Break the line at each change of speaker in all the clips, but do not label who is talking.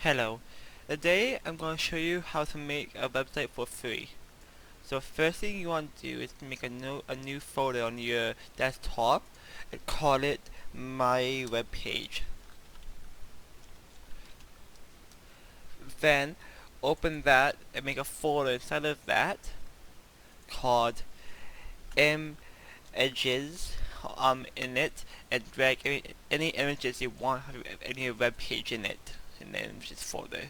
Hello. Today I'm going to show you how to make a website for free. So first thing you want to do is to make a new folder on your desktop and call it My Web Page. Then open that and make a folder inside of that called images in it, and drag any images you want to have any web page in it in the images folder.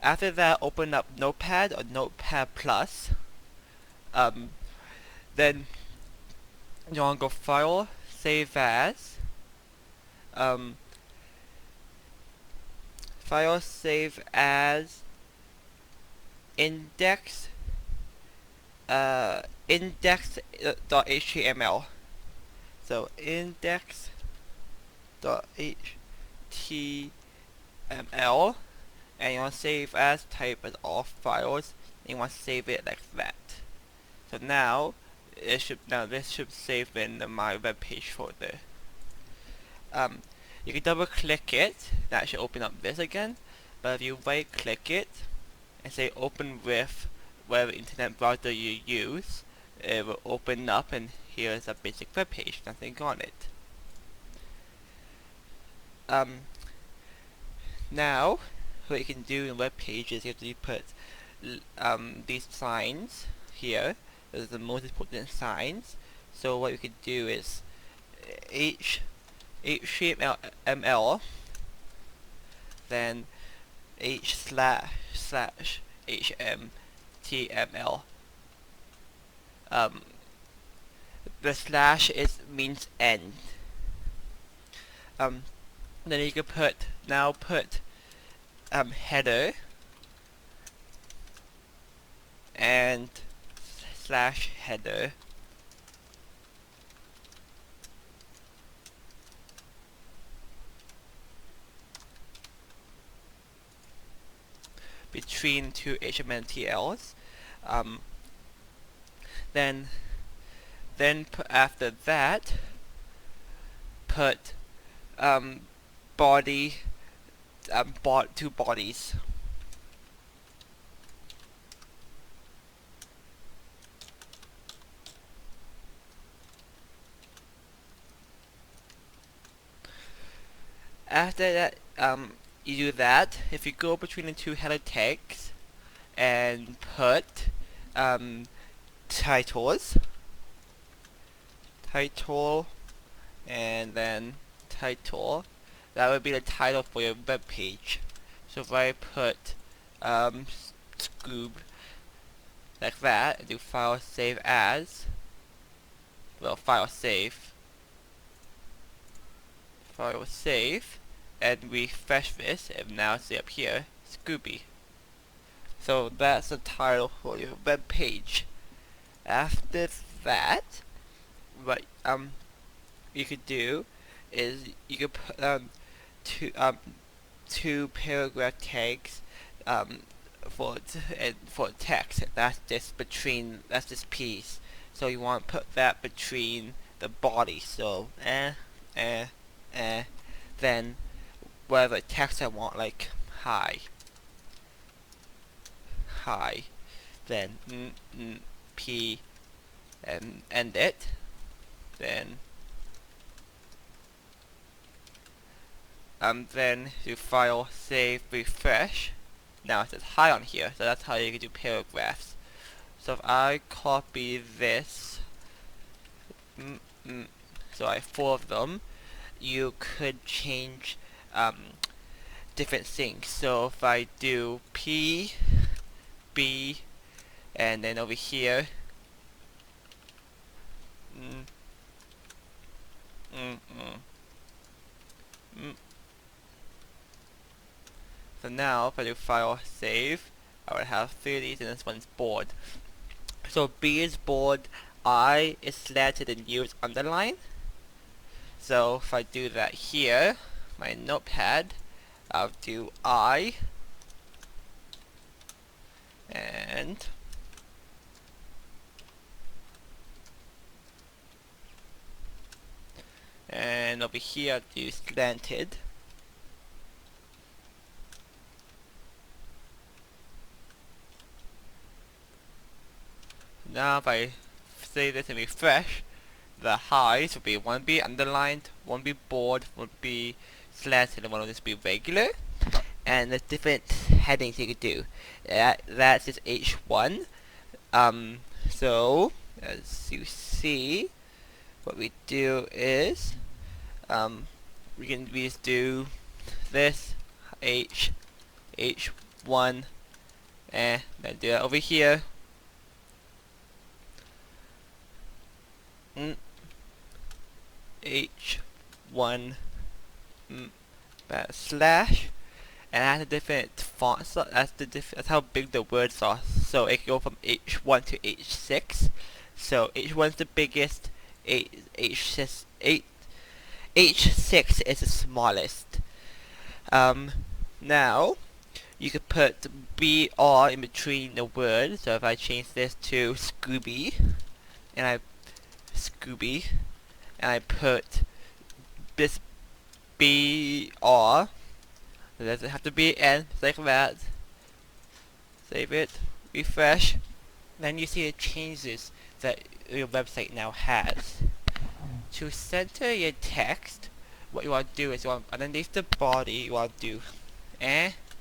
After that, open up Notepad or Notepad Plus. Then you want to go File, Save As. File, Save As, Index, index.html. So index.html, and you want to save as, type as all files, and you want to save it like that. So now this should save in the My Web Page folder. You can double click it, that should open up this again. But if you right click it and say open with whatever internet browser you use, it will open up and here's a basic web page, nothing on it. Now what you can do in web pages, you have to put these signs here. Those are the most important signs. So what you can do is HTML, then h//HTML. The slash means end. Then you can put header and /header. Between two HTMLs. Then after that, put body, two bodies. After that, you do that. If you go between the two header tags and put titles, and then title, that would be the title for your web page. So if I put Scoob like that, and do file save as, file save, and refresh this, and now see up here, Scooby. So that's the title for your web page. After that, what you could do is you could put two paragraph tags for text. That's this piece. So you want to put that between the body. So then whatever text I want, like hi, then p, and end it. Then you file, save, refresh. Now it says hi on here, so that's how you can do paragraphs. So if I copy this, so I have 4 of them, you could change different things. So if I do P, B, and then over here, so now if I do file, save, I would have 3 of these, and this one's board. So B is board, I is slanted, and U is underlined. So if I do that here, my notepad, I'll do I, and over here I'll do slanted, Now if I save this and refresh, the highs will be one be underlined, one be bold, one be slanted, and one will just be regular. And there's different headings you could do. That's just H1. So as you see, what we do is we just do this H1 and then do it over here. H1 slash, and that's a different font. So that's how big the words are. So it can go from H1 to H6. So H1 is the biggest. H6 is the smallest. Now you could put BR in between the words. So if I change this to Scooby, and I put this BR, it doesn't have to be N, like that. Save it, refresh. Then you see the changes that your website now has. To center your text, what you want to do is you want underneath the body, you want to do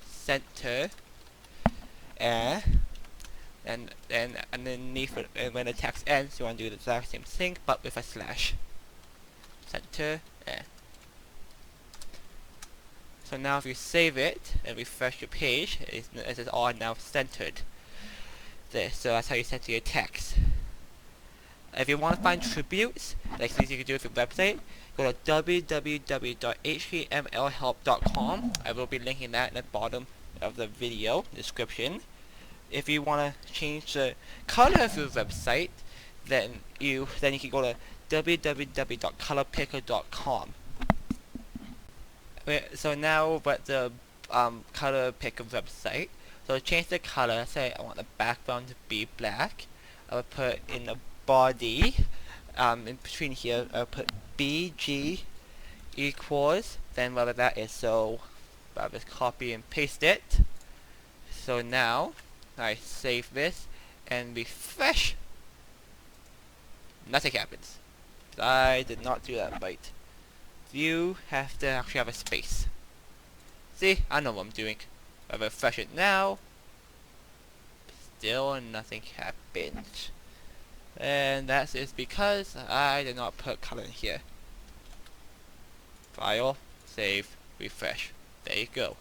center, and then underneath it, and when the text ends, you want to do the exact same thing but with a slash. Center, So now if you save it and refresh your page, it is all now centered. So that's how you center your text. If you want to find tributes, like things you can do with your website, go to www.htmlhelp.com. I will be linking that in the bottom of the video description. If you want to change the color of your website, then you can go to www.colorpicker.com. So now we're at the color picker website. So to change the color, say I want the background to be black. I will put in the body, in between here, I'll put BG equals, then whatever that is. So I'll just copy and paste it. So now I save this and refresh. Nothing happens. I did not do that right. You have to actually have a space. See, I know what I'm doing. I refresh it now. Still nothing happened. And that is because I did not put color in here. File, save, refresh. There you go.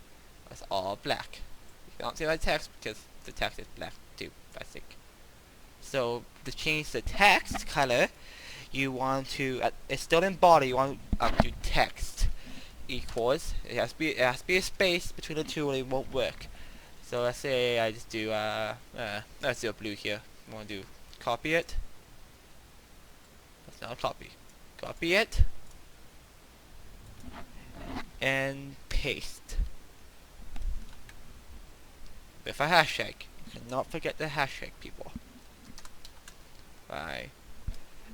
That's all black. You can't see my text because the text is black too, I think. So to change the text color, you want to, it's still in body, you want to do text equals, it has to be a space between the two or it won't work. So let's say I just do, let's do a blue here. I want to do, copy it. That's not a copy. Copy it. And paste. With a hashtag. You cannot forget the hashtag, people. Right.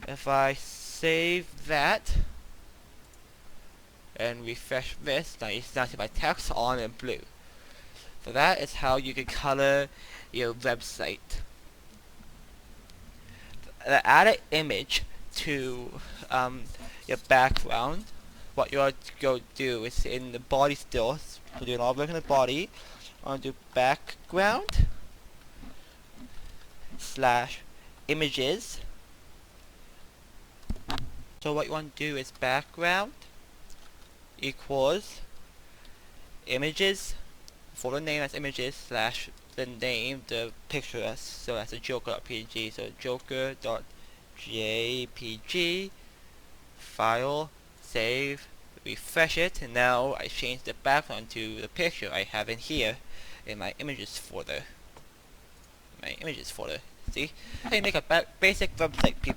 If I save that and refresh this, now you start to see my text on in blue. So that is how you can color your website. Add an image to your background. What you want to go do is in the body still, we're doing all work in the body. I want to do background / images. So what you want to do is background equals images, folder name as images / the name, the picture as, so that's a joker.png, so joker.jpg, file, save, refresh it, and now I change the background to the picture I have in here in my images folder. See? How you make a basic website, people.